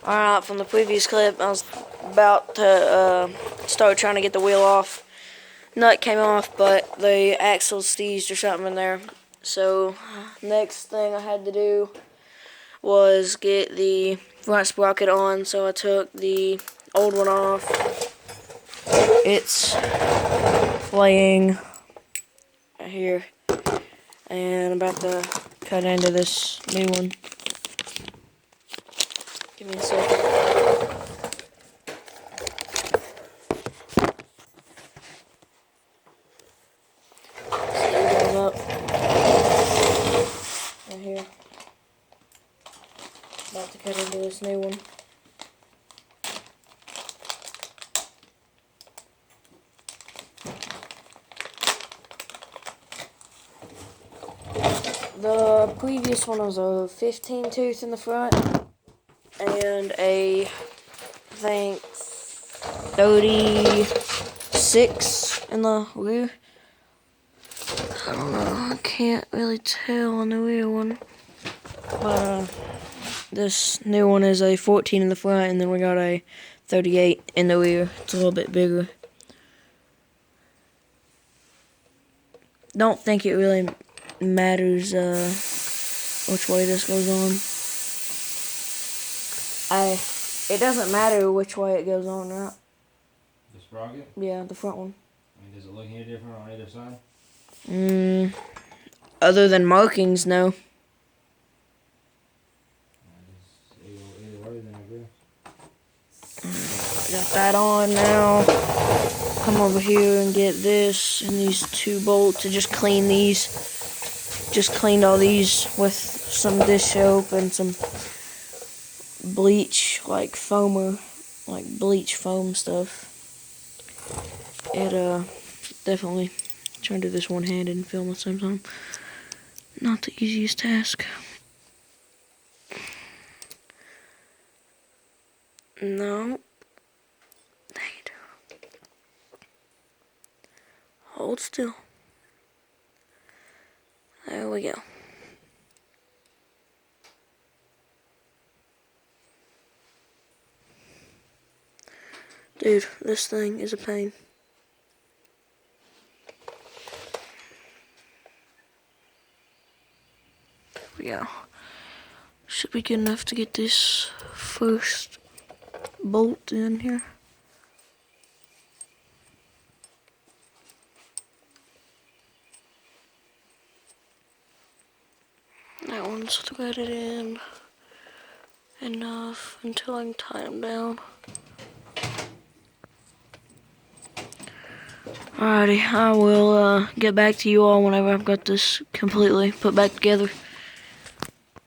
Alright, from the previous clip, I was about to start trying to get the wheel off. Nut came off, but the axle seized or something in there. So, next thing I had to do was get the front sprocket on. So I took the old one off. It's laying right here. And I'm about to cut into this new one. Give me a second. Up right here. About to cut into this new one. The previous one was a 15 tooth in the front and a, I think, 36 in the rear. I don't know, I can't really tell on the rear one. But this new one is a 14 in the front, and then we got a 38 in the rear. It's a little bit bigger. Don't think it really matters which way this goes on. It doesn't matter which way it goes on, right? The sprocket? Yeah, the front one. I mean, does it look any different on either side? Other than markings, no. Either way, then I guess. I got that on now. Come over here and get this and these two bolts to just clean these. Just cleaned all these with some dish soap and some bleach, like foamer, like bleach foam stuff. It definitely trying to do this one-handed and film at the same time. Not the easiest task. No. Dang it. Hold still. There we go. Dude, this thing is a pain. There we go. Should be good enough to get this first bolt in here. That one's threaded in enough until I can tie them down. Alrighty, I will get back to you all whenever I've got this completely put back together.